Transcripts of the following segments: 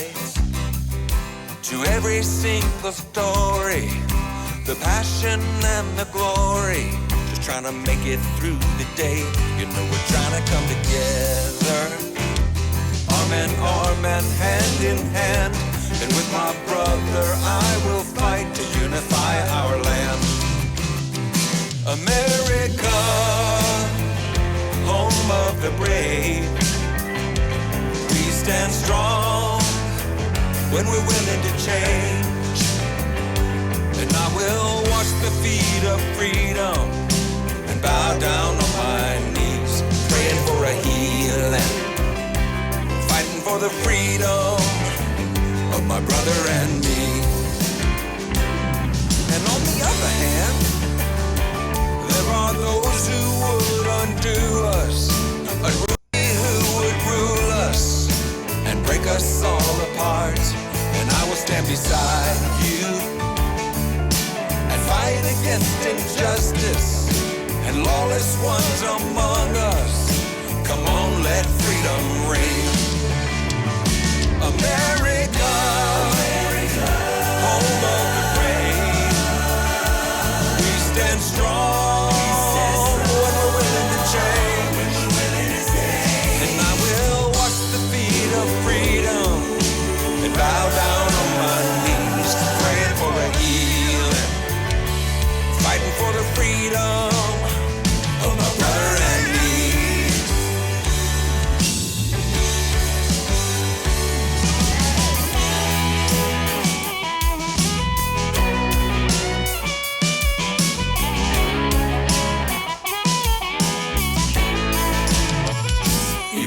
sides to every single story, the passion and the glory, just trying to make it through the day. You know we're trying to come together, arm in arm and hand in hand, and with my brother I will fight to unify our land. America, home of the brave, we stand strong when we're willing to change. And I will wash the feet of freedom and bow down on my knees, praying for a healing, fighting for the freedom of my brother and me. And on the other hand, there are those who would undo us, who would rule us and break us all apart. And I will stand beside you and fight against injustice and lawless ones among us. Come on, let freedom reign. America, home of the brave, we stand strong when we're willing to change. And I will wash the feet of freedom and bow down on my knees, praying for a healing, fighting for the freedom of my brother and me.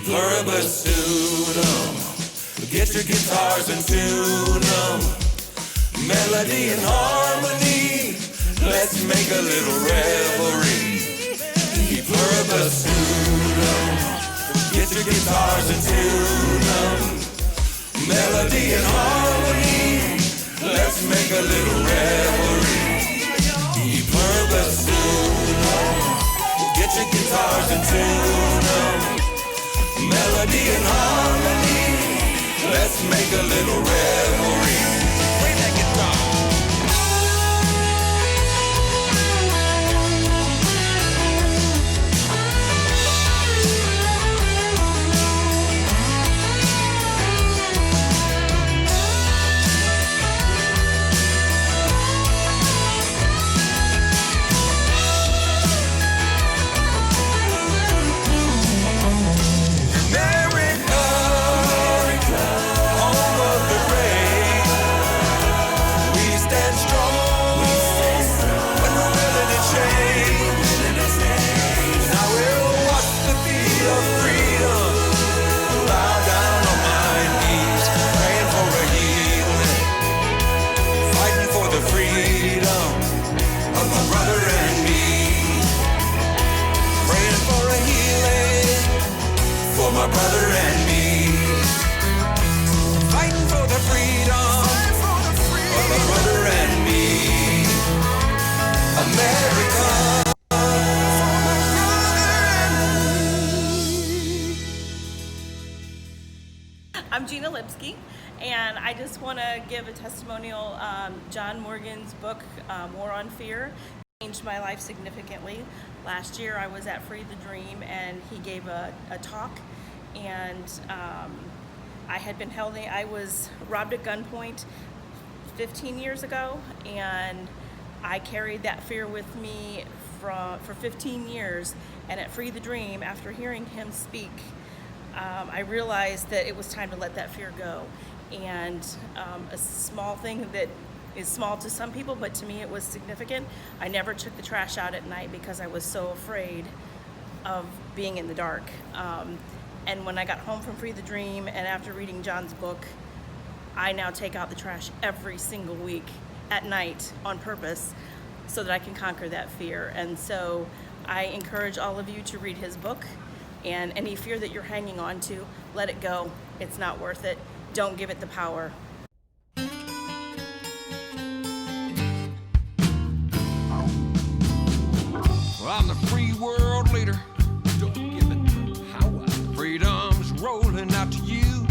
Pluribus unum, get your guitars and tune them. Melody and harmony, let's make a little revelry. Pluribus unum, get your guitars and tune them. Melody and harmony, let's make a little revelry. Pluribus unum, get your guitars and tune them. Melody and harmony, let's make a little revelry. Play that guitar. My brother and me, fighting for the freedom of my brother and me, America. I'm Gina Lipsky, and I just want to give a testimonial. John Morgan's book, War on Fear, changed my life significantly. Last year I was at Free the Dream, and he gave a talk. And I was robbed at gunpoint 15 years ago, and I carried that fear with me for 15 years. And at Free the Dream, after hearing him speak, I realized that it was time to let that fear go. And a small thing that is small to some people, but to me it was significant. I never took the trash out at night because I was so afraid of being in the dark. And when I got home from Free the Dream and after reading John's book, I now take out the trash every single week at night on purpose so that I can conquer that fear. And so I encourage all of you to read his book, and any fear that you're hanging on to, let it go. It's not worth it. Don't give it the power. Well, I'm the free world leader. Don't give it the power. Freedom's rolling out to you.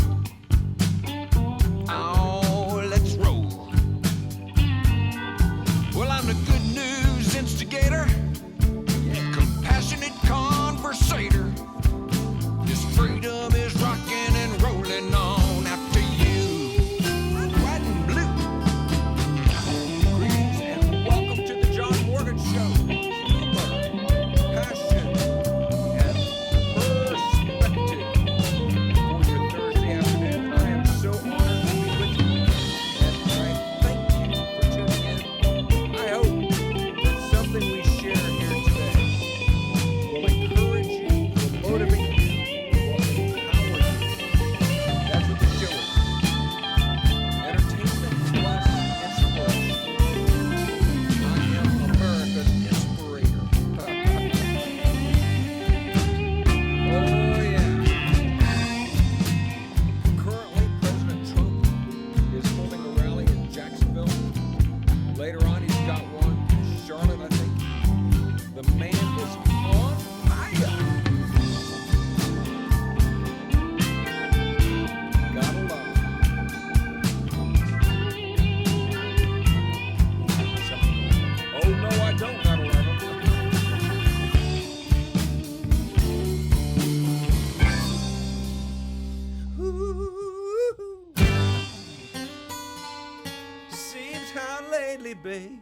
lately, babe.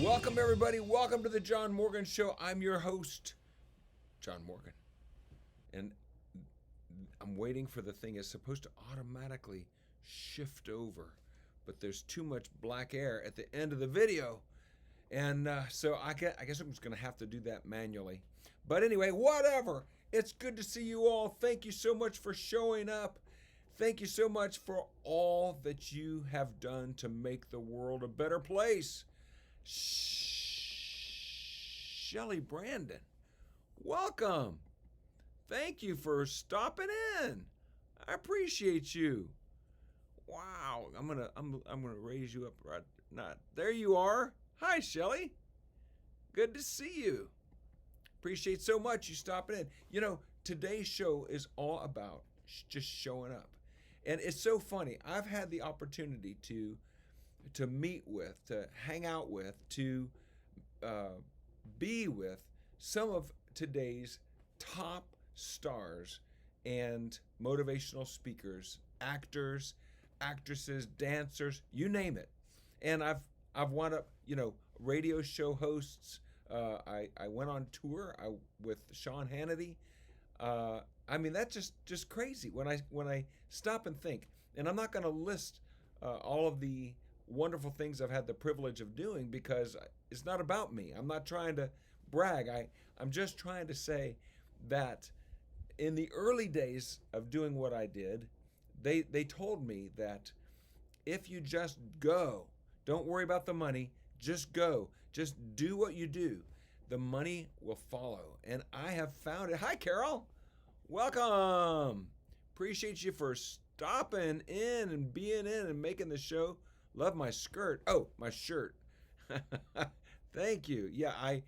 Welcome, everybody. Welcome to the John Morgan Show. I'm your host, John Morgan. And I'm waiting for the thing. It's supposed to automatically shift over, but there's too much black air at the end of the video. And so I guess I'm just going to have to do that manually. But anyway, whatever. It's good to see you all. Thank you so much for showing up. Thank you so much for all that you have done to make the world a better place. Shelly Brandon, welcome. Thank you for stopping in. I appreciate you. Wow, I'm gonna raise you up right now. There you are. Hi, Shelly. Good to see you. Appreciate so much you stopping in. You know, today's show is all about just showing up, and it's so funny. I've had the opportunity to meet with, to hang out with, to be with some of today's top stars and motivational speakers, actors, actresses, dancers, you name it. And I've wound up, radio show hosts. I went on tour with Sean Hannity. I mean, that's just crazy when I stop and think. And I'm not going to list all of the wonderful things I've had the privilege of doing, because it's not about me. I'm not trying to brag. I'm just trying to say that in the early days of doing what I did, they told me that if you just go, don't worry about the money, just go, just do what you do, the money will follow. And I have found it. Hi, Carol. Welcome. Appreciate you for stopping in and being in and making the show. Love my skirt. Oh, my shirt. Thank you. Yeah, I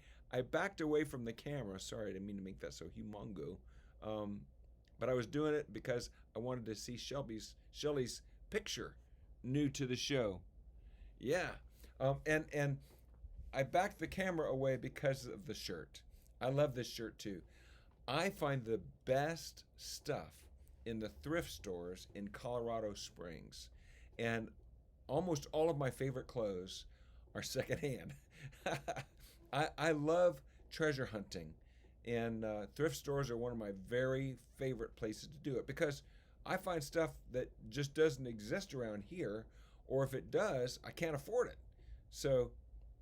backed away from the camera. Sorry, I didn't mean to make that so humongo. But I was doing it because I wanted to see Shelly's picture, new to the show. Yeah. And I backed the camera away because of the shirt. I love this shirt too. I find the best stuff in the thrift stores in Colorado Springs. And almost all of my favorite clothes are secondhand. I love treasure hunting, and thrift stores are one of my very favorite places to do it, because I find stuff that just doesn't exist around here, or if it does, I can't afford it. So,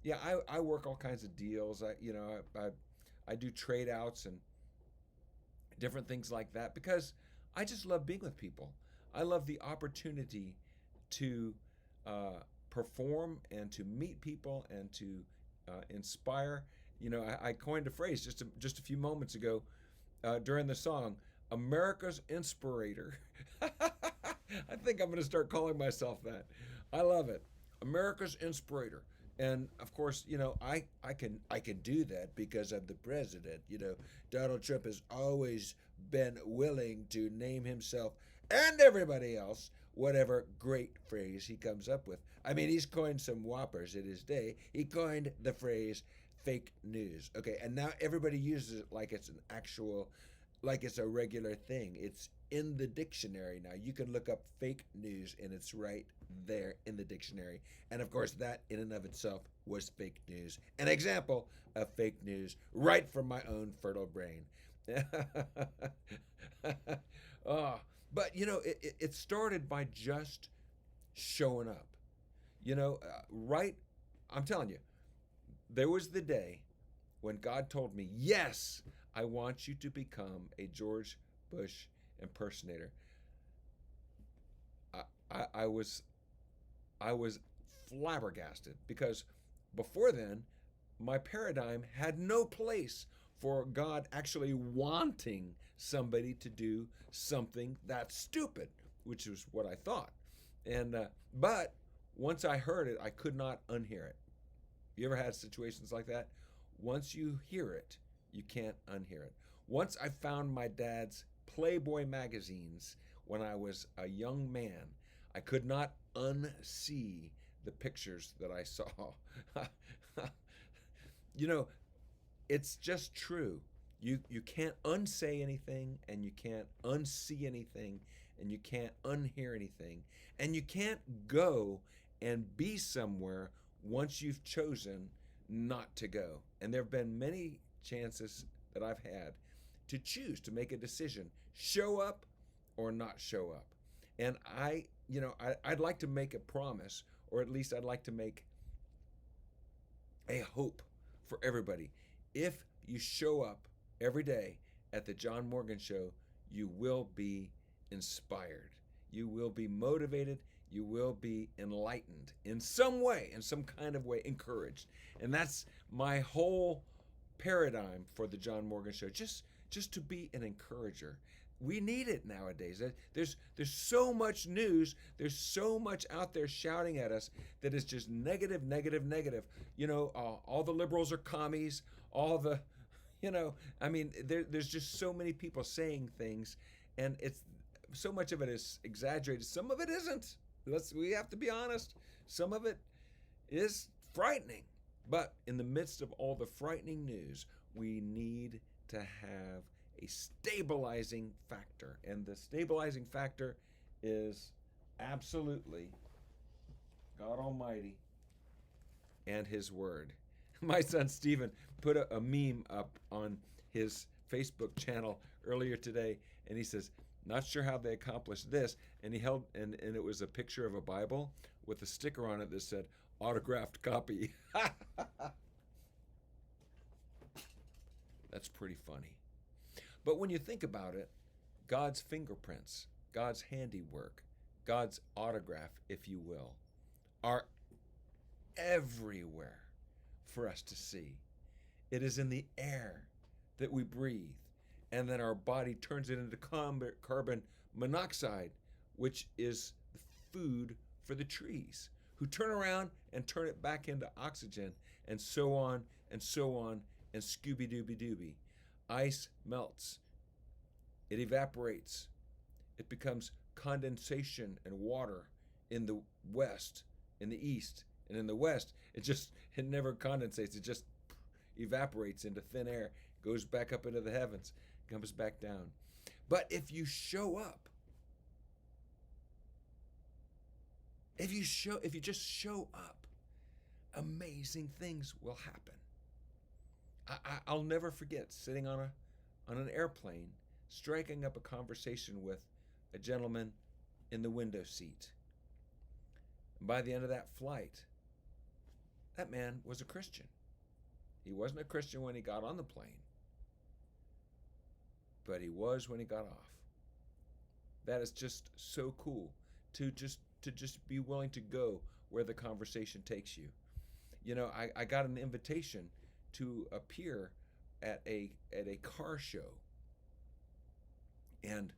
yeah, I work all kinds of deals. I do trade outs and different things like that, because I just love being with people. I love the opportunity to perform and to meet people and to inspire. I coined a phrase just a few moments ago during the song, America's Inspirator. I think I'm going to start calling myself that. I love it. America's Inspirator. And of course, I can do that because I'm the president. Donald Trump has always been willing to name himself and everybody else whatever great phrase he comes up with. I mean, he's coined some whoppers in his day. He coined the phrase fake news. Okay, and now everybody uses it like it's a regular thing. It's in the dictionary now. You can look up fake news and it's right there in the dictionary. And of course, that in and of itself was fake news. An example of fake news right from my own fertile brain. But it started by just showing up. I'm telling you, there was the day when God told me, yes, I want you to become a George Bush impersonator. I was flabbergasted, because before then, my paradigm had no place for God actually wanting somebody to do something that stupid, which was what I thought. And but once I heard it, I could not unhear it. You ever had situations like that? Once you hear it, you can't unhear it. Once I found my dad's Playboy magazines when I was a young man, I could not unsee the pictures that I saw. You know, it's just true. You can't unsay anything, and you can't unsee anything, and you can't unhear anything, and you can't go and be somewhere once you've chosen not to go. And there have been many chances that I've had to choose to make a decision, show up or not show up. And I'd like to make a promise, or at least I'd like to make a hope for everybody. If you show up every day at the John Morgan Show, you will be inspired. You will be motivated. You will be enlightened in some way, in some kind of way, encouraged. And that's my whole paradigm for the John Morgan Show. Just to be an encourager. We need it nowadays. There's so much news. There's so much out there shouting at us that is just negative, negative, negative. All the liberals are commies. All the, there's just so many people saying things, and it's so much of it is exaggerated. Some of it isn't. We have to be honest. Some of it is frightening. But in the midst of all the frightening news, we need to have a stabilizing factor. And the stabilizing factor is absolutely God Almighty and His Word. My son Stephen put a meme up on his Facebook channel earlier today, and he says, not sure how they accomplished this. And he held, and it was a picture of a Bible with a sticker on it that said, autographed copy. That's pretty funny. But when you think about it, God's fingerprints, God's handiwork, God's autograph, if you will, are everywhere for us to see. It is in the air that we breathe, and then our body turns it into carbon monoxide, which is the food for the trees, who turn around and turn it back into oxygen, and so on, and so on, and Scooby-Dooby-Dooby. Ice melts. It evaporates. It becomes condensation and water in the west, in the east, and in the west, it never condensates. It just evaporates into thin air, goes back up into the heavens, comes back down. But if you show up, if you just show up, amazing things will happen. I'll never forget sitting on an airplane, striking up a conversation with a gentleman in the window seat. And by the end of that flight, that man was a Christian. He wasn't a Christian when he got on the plane, but he was when he got off. That is just so cool to just be willing to go where the conversation takes you. I got an invitation to appear at a car show, and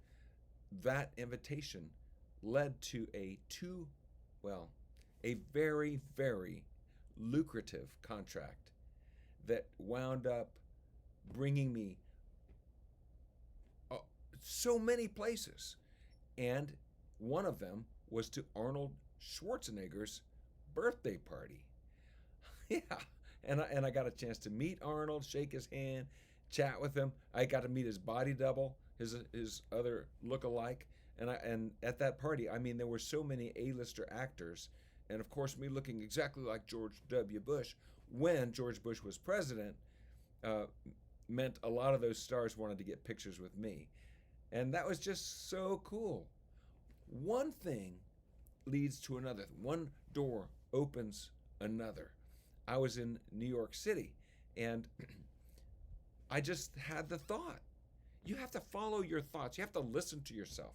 that invitation led to a very, very lucrative contract that wound up bringing me so many places. And one of them was to Arnold Schwarzenegger's birthday party. Yeah. And I got a chance to meet Arnold, shake his hand, chat with him. I got to meet his body double, his other look-alike. And at that party, there were so many A-lister actors, and of course me looking exactly like George W. Bush when George Bush was president, meant a lot of those stars wanted to get pictures with me. And that was just so cool. One thing leads to another. One door opens another. I was in New York City, and I just had the thought. You have to follow your thoughts. You have to listen to yourself.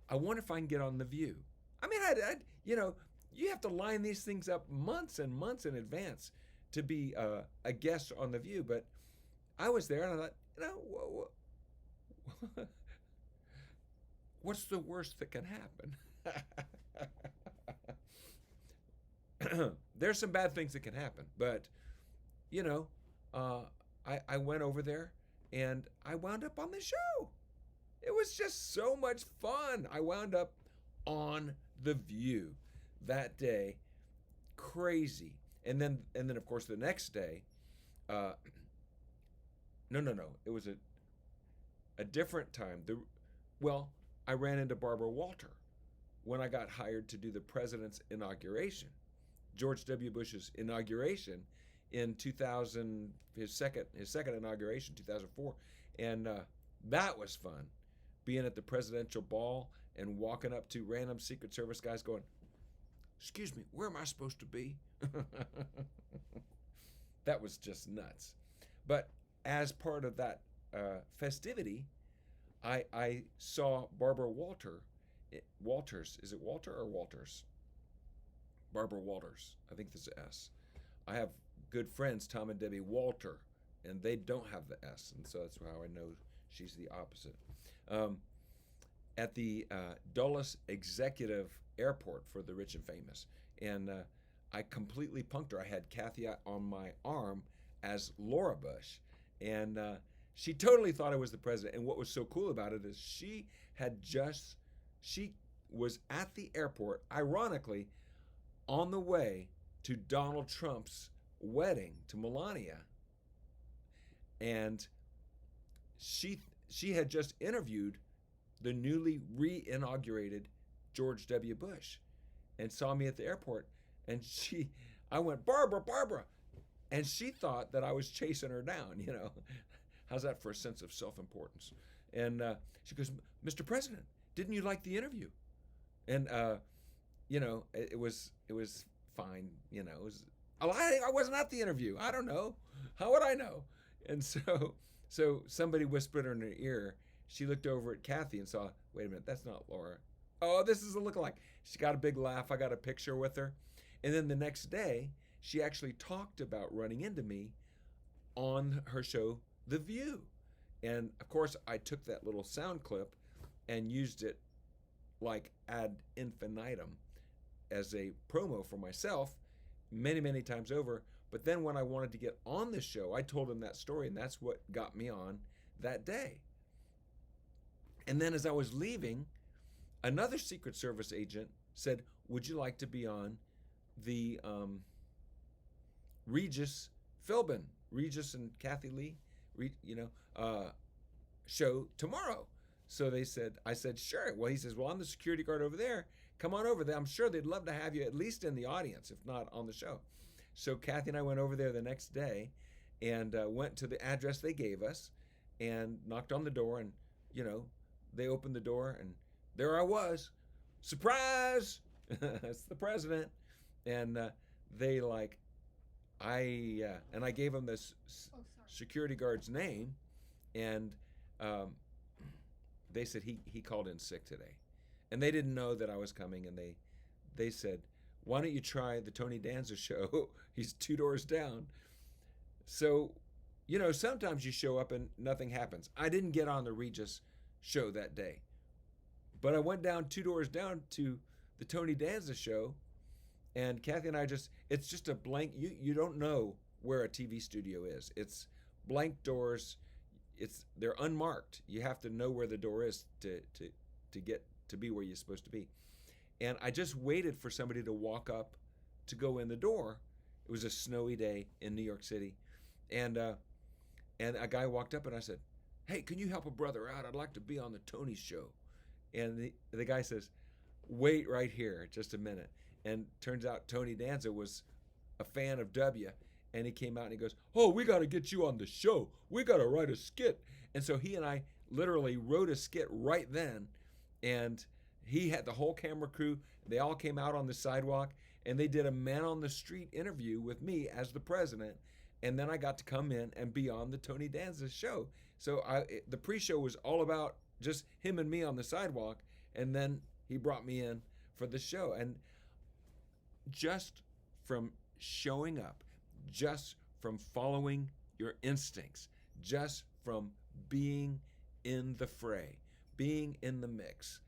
I wonder if I can get on The View. You have to line these things up months and months in advance to be a guest on The View. But I was there, and I thought, what's the worst that can happen? There's some bad things that can happen, but I went over there and I wound up on the show. It was just so much fun. I wound up on The View that day. crazy. And then of course the next day, no, it was a different time. I ran into Barbara Walter when I got hired to do the president's inauguration, George W. Bush's inauguration in 2000, his second inauguration, 2004, and that was fun, being at the presidential ball and walking up to random Secret Service guys going, "Excuse me, where am I supposed to be?" That was just nuts. But as part of that festivity, I saw Barbara Walters. Is it Walter or Walters? Barbara Walters. I think there's an S. I have good friends, Tom and Debbie Walter, and they don't have the S, and so that's how I know she's the opposite. At the Dulles Executive Airport for the rich and famous, and I completely punked her. I had Kathy on my arm as Laura Bush, and she totally thought I was the president. And what was so cool about it is she was at the airport, ironically, on the way to Donald Trump's wedding to Melania, and she had just interviewed the newly re-inaugurated George W. Bush, and saw me at the airport, and I went, Barbara, and she thought that I was chasing her down. How's that for a sense of self-importance? And she goes, "Mr. President, didn't you like the interview?" And it was fine. It was. I wasn't at the interview. I don't know. How would I know? And so somebody whispered in her ear. She looked over at Kathy and saw, wait a minute, that's not Laura. Oh, this is a lookalike. She got a big laugh. I got a picture with her. And then the next day, she actually talked about running into me on her show, The View. And of course, I took that little sound clip and used it like ad infinitum as a promo for myself many, many times over. But then when I wanted to get on the show, I told him that story, and that's what got me on that day. And then as I was leaving, another Secret Service agent said, "Would you like to be on the Regis Philbin, Regis and Kathy Lee, show tomorrow?" So I said, "Sure." Well, he says, "Well, I'm the security guard over there. Come on over there. I'm sure they'd love to have you at least in the audience, if not on the show." So Kathy and I went over there the next day and went to the address they gave us and knocked on the door, and, they opened the door, and there I was. Surprise! It's the president. And I gave them this security guard's name, and they said he called in sick today. And they didn't know that I was coming, and they said, "Why don't you try the Tony Danza show? He's 2 doors down." So, sometimes you show up and nothing happens. I didn't get on the Regis show that day, but I went down 2 doors down to the Tony Danza show, and Kathy and I it's just a blank, you don't know where a TV studio is. It's blank doors. They're unmarked. You have to know where the door is to get to be where you're supposed to be. And I just waited for somebody to walk up to go in the door. It was a snowy day in New York City, and a guy walked up, and I said, "Hey, can you help a brother out? I'd like to be on the Tony show." And the guy says, "Wait right here just a minute." And turns out Tony Danza was a fan of W, and he came out and he goes, "Oh, we got to get you on the show. We got to write a skit." And so he and I literally wrote a skit right then, and he had the whole camera crew. They all came out on the sidewalk, and they did a man on the street interview with me as the president. And then I got to come in and be on the Tony Danza show. So the pre-show was all about just him and me on the sidewalk, and then he brought me in for the show. And just from showing up, just from following your instincts, just from being in the fray, being in the mix.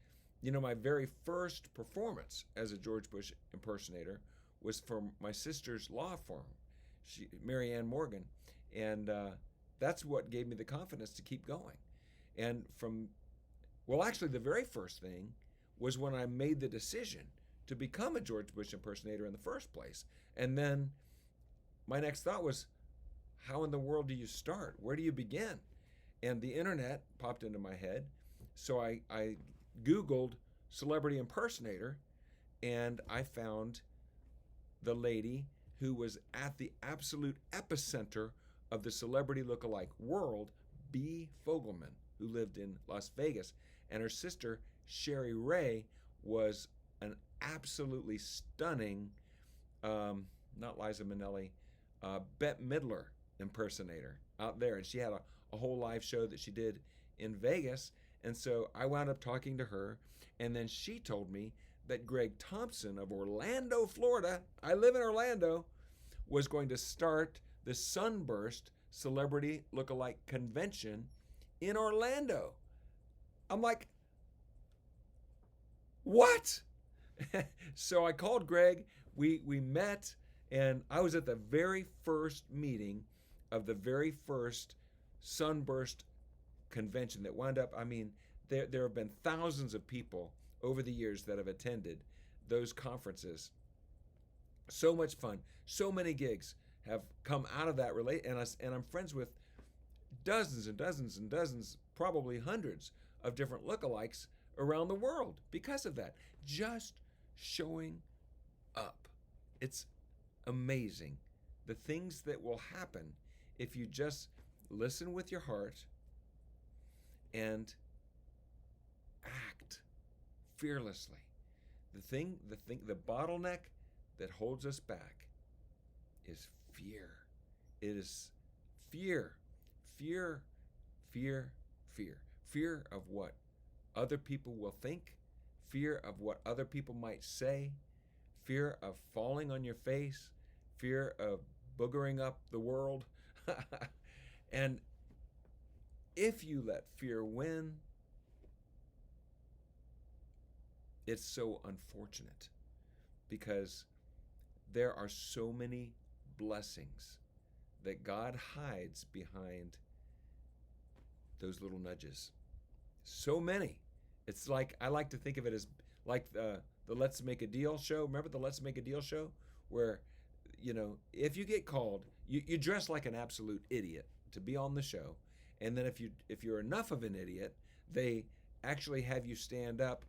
My very first performance as a George Bush impersonator was from my sister's law firm, Mary Ann Morgan, and that's what gave me the confidence to keep going. And actually the very first thing was when I made the decision to become a George Bush impersonator in the first place. And then my next thought was, how in the world do you start? Where do you begin? And the internet popped into my head. So I Googled celebrity impersonator, and I found the lady who was at the absolute epicenter of the celebrity lookalike world, B. Fogelman, who lived in Las Vegas. And her sister, Sherry Ray, was an absolutely stunning, not Liza Minnelli, Bette Midler impersonator out there. And she had a whole live show that she did in Vegas. And so I wound up talking to her. And then she told me that Greg Thompson of Orlando, Florida, I live in Orlando, was going to start the Sunburst Celebrity Lookalike Convention in Orlando. I'm like, what? So I called Greg, we met, and I was at the very first meeting of the very first Sunburst convention that wound up, I mean, there have been thousands of people over the years that have attended those conferences. So much fun, so many gigs have come out of that and I'm friends with dozens and dozens and dozens, probably hundreds of different lookalikes around the world because of that. Just showing up. It's amazing the things that will happen if you just listen with your heart and act fearlessly. The bottleneck that holds us back is fear. It is fear. Fear of what other people will think, fear of what other people might say, fear of falling on your face, fear of boogering up the world. And if you let fear win, it's so unfortunate because there are so many blessings that God hides behind those little nudges. So many. It's like, I like to think of it as like the Let's Make a Deal show. Remember the Let's Make a Deal show? Where, if you get called, you dress like an absolute idiot to be on the show. And then if you're enough of an idiot, they actually have you stand up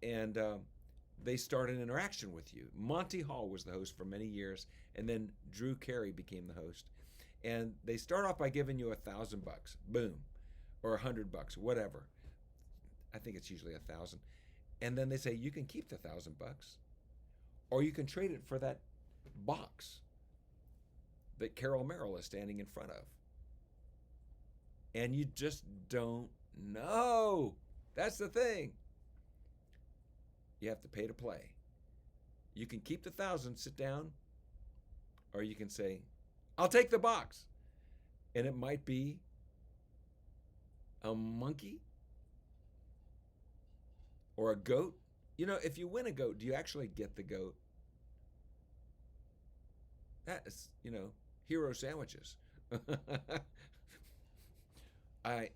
and they start an interaction with you. Monty Hall was the host for many years, and then Drew Carey became the host. And they start off by giving you $1,000, boom, or $100, whatever. I think it's usually 1,000. And then they say, you can keep the $1,000, or you can trade it for that box that Carol Merrill is standing in front of. And you just don't know. That's the thing. You have to pay to play. You can keep the 1,000, sit down, or you can say, I'll take the box. And it might be a monkey or a goat. If you win a goat, do you actually get the goat? That is, hero sandwiches. I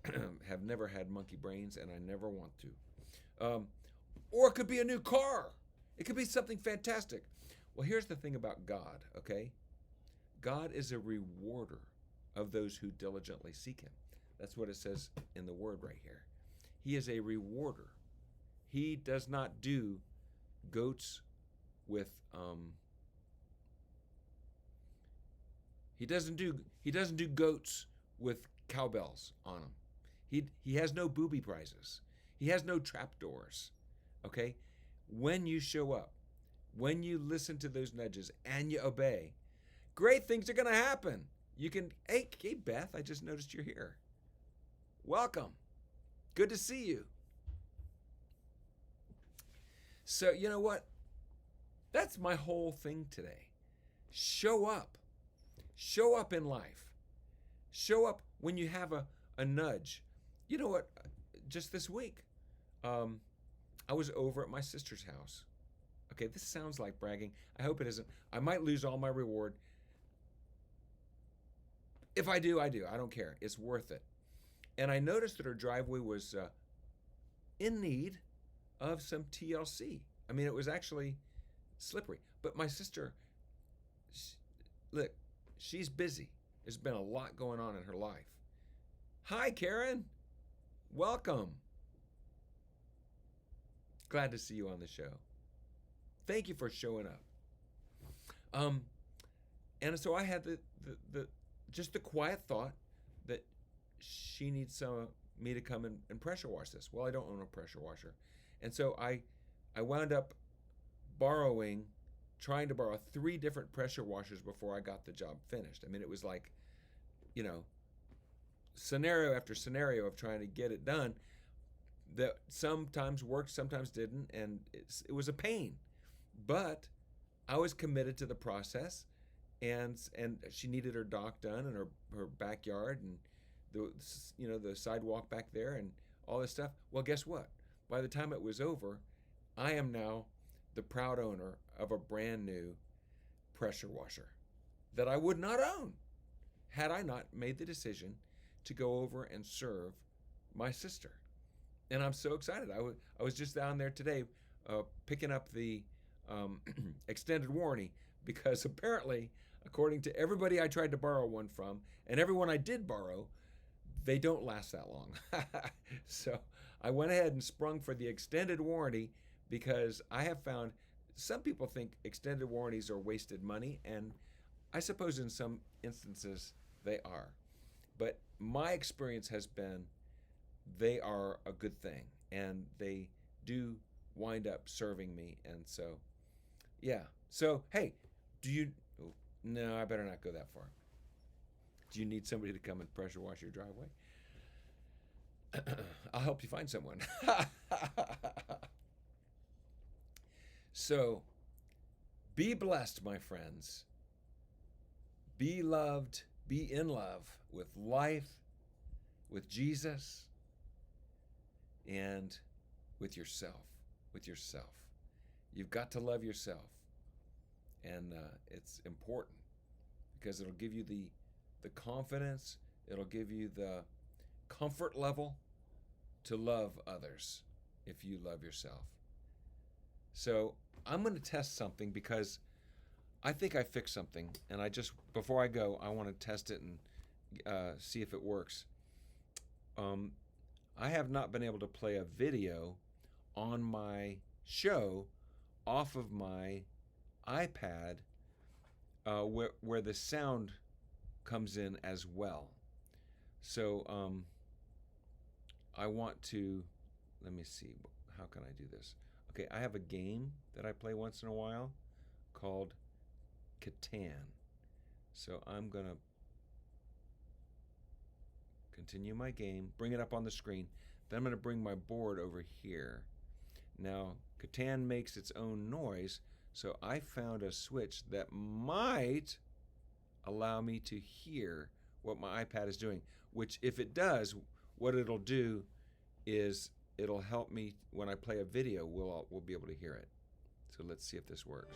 have never had monkey brains, and I never want to. Or it could be a new car. It could be something fantastic. Well, here's the thing about God, okay? God is a rewarder of those who diligently seek him. That's what it says in the word right here. He is a rewarder. He does not do goats with he doesn't do goats with cowbells on them. He has no booby prizes. He has no trapdoors. Okay? When you show up, when you listen to those nudges and you obey, great things are going to happen. You can, hey Beth, I just noticed you're here. Welcome. Good to see you. So, you know what? That's my whole thing today. Show up. Show up in life. Show up when you have a nudge. You know what? Just this week, I was over at my sister's house. Okay, this sounds like bragging. I hope it isn't. I might lose all my reward. If I do, I do. I don't care. It's worth it. And I noticed that her driveway was in need of some TLC. I mean, it was actually slippery. But my sister, look, she's busy. There's been a lot going on in her life. Hi, Karen. Welcome. Glad to see you on the show. Thank you for showing up. And so I had the just the quiet thought that she needs me to come and pressure wash this. Well, I don't own a pressure washer, and so I wound up trying to borrow 3 different pressure washers before I got the job finished. I mean, it was like, scenario after scenario of trying to get it done that sometimes worked, sometimes didn't, and it was a pain. But I was committed to the process, and she needed her dock done and her backyard and the sidewalk back there and all this stuff. Well, guess what? By the time it was over, I am now the proud owner of a brand new pressure washer that I would not own had I not made the decision to go over and serve my sister. And I'm so excited. I was just down there today picking up the extended warranty, because apparently, according to everybody I tried to borrow one from and everyone I did borrow, they don't last that long. So I went ahead and sprung for the extended warranty, because I have found some people think extended warranties are wasted money, and I suppose in some instances they are. But my experience has been they are a good thing, and they do wind up serving me. And so, yeah. So, hey, no, I better not go that far. Do you need somebody to come and pressure wash your driveway? I'll help you find someone. So, be blessed, my friends. Be loved. Be in love with life, with Jesus, and with yourself. You've got to love yourself. And it's important, because it'll give you the confidence, it'll give you the comfort level to love others if you love yourself. So I'm going to test something, because I think I fixed something, and before I go, I want to test it and see if it works. I have not been able to play a video on my show off of my iPad where the sound comes in as well. So I want to, let me see, how can I do this? Okay, I have a game that I play once in a while called Catan. So I'm going to continue my game, bring it up on the screen. Then I'm going to bring my board over here. Now, Catan makes its own noise, so I found a switch that might allow me to hear what my iPad is doing, which, if it does, what it'll do is it'll help me when I play a video, we'll be able to hear it. So let's see if this works.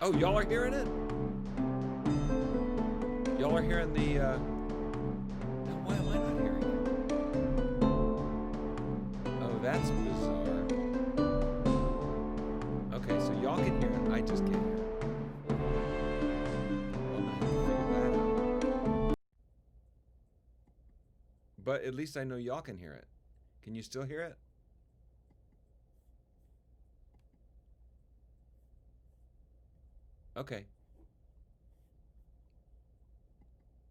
Oh, y'all are hearing it? Y'all are hearing the, now why am I not hearing it? Oh, that's bizarre. Okay, so y'all can hear it, I just can't hear it. Well, I have to figure that out. But at least I know y'all can hear it. Can you still hear it? Okay.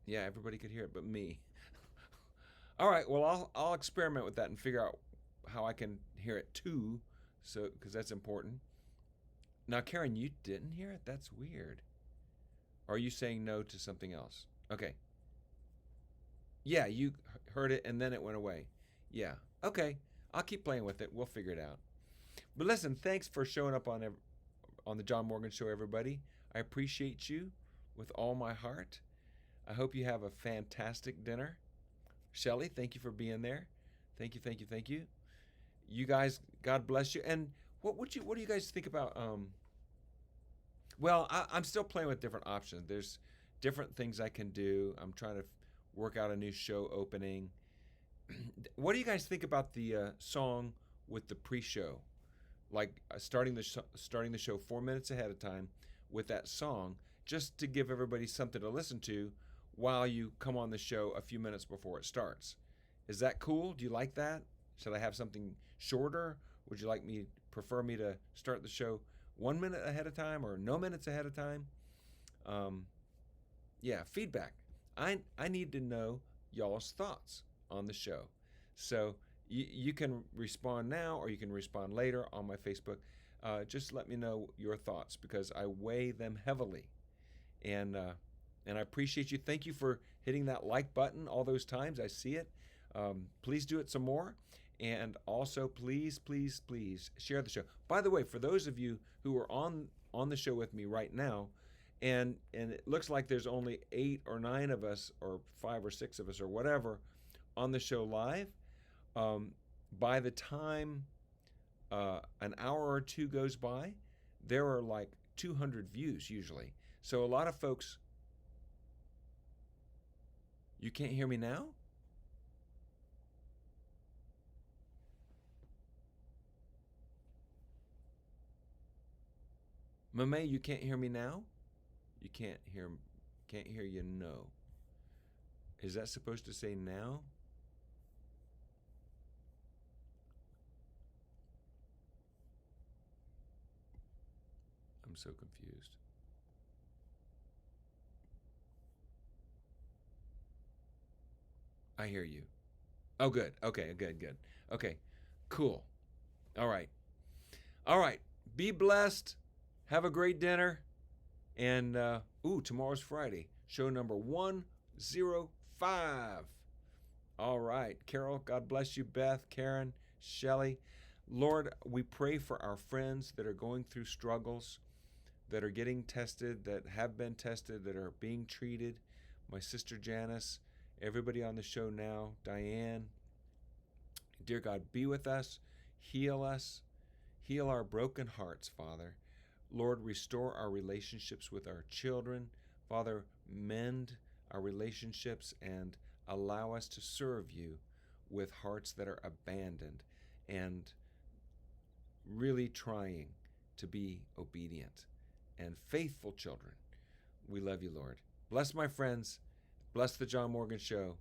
Yeah, everybody could hear it but me. All right, well, I'll experiment with that and figure out how I can hear it too, so because that's important. Now, Karen, you didn't hear it? That's weird. Or are you saying no to something else? Okay. Yeah, you heard it and then it went away. Yeah. Okay. I'll keep playing with it. We'll figure it out. But listen, thanks for showing up on the John Morgan Show, everybody. I appreciate you with all my heart. I hope you have a fantastic dinner. Shelly, thank you for being there. Thank you, thank you, thank you. You guys, God bless you. And what do you guys think about? Well, I'm still playing with different options. There's different things I can do. I'm trying to work out a new show opening. What do you guys think about the song with the pre-show? Like starting the show 4 minutes ahead of time with that song, just to give everybody something to listen to while you come on the show a few minutes before it starts. Is that cool? Do you like that? Should I have something shorter? Would you prefer me to start the show 1 minute ahead of time or no minutes ahead of time? Yeah, feedback. I need to know y'all's thoughts on the show. So you can respond now or you can respond later on my Facebook. Just let me know your thoughts because I weigh them heavily. And I appreciate you. Thank you for hitting that like button all those times. I see it. Please do it some more. And also, please, please, please share the show. By the way, for those of you who are on the show with me right now, and it looks like there's only 8 or 9 of us, or 5 or 6 of us, or whatever, on the show live, by the time an hour or two goes by, there are like 200 views usually. So a lot of folks, you can't hear me now? Mame, you can't hear me now? You can't hear you, no. Is that supposed to say now? I'm so confused. I hear you. Oh, good. Okay, good. Okay, cool. All right. Be blessed. Have a great dinner. And, tomorrow's Friday. Show number 105. All right. Carol, God bless you. Beth, Karen, Shelly. Lord, we pray for our friends that are going through struggles, that are getting tested, that have been tested, that are being treated. My sister Janice, everybody on the show now, Diane. Dear God, be with us, heal our broken hearts, Father. Lord, restore our relationships with our children. Father, mend our relationships and allow us to serve you with hearts that are abandoned and really trying to be obedient and faithful children. We love you, Lord. Bless my friends. Bless the John Morgan Show.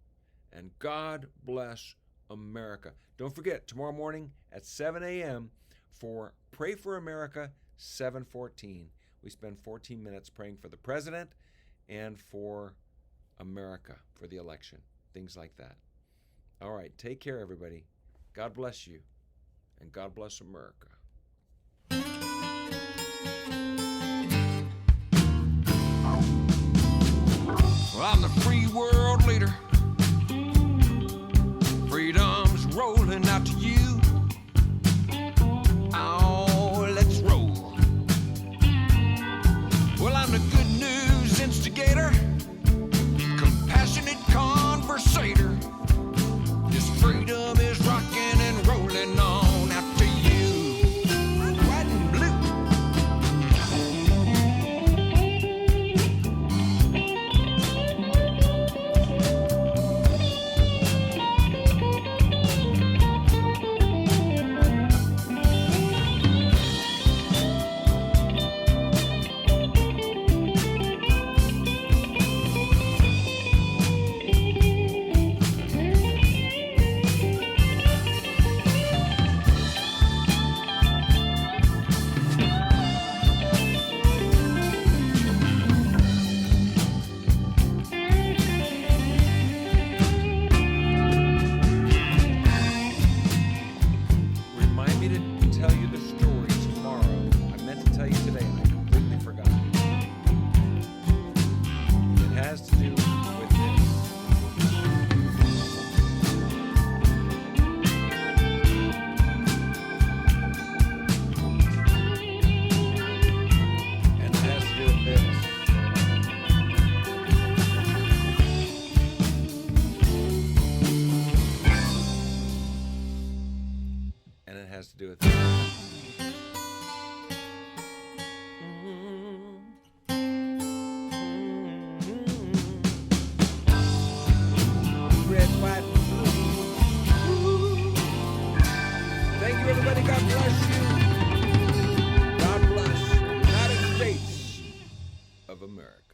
And God bless America. Don't forget, tomorrow morning at 7 a.m. for Pray for America 714. We spend 14 minutes praying for the president and for America, for the election, things like that. All right, take care, everybody. God bless you, and God bless America. Well, I'm the free world leader. Freedom's rolling out to you. Oh, let's roll. Well, I'm the good news instigator, compassionate conversator. This freedom is rocking and rolling on out to you. White and blue. do it. Red, white, blue. Thank you, everybody. God bless you. God bless the United States of America.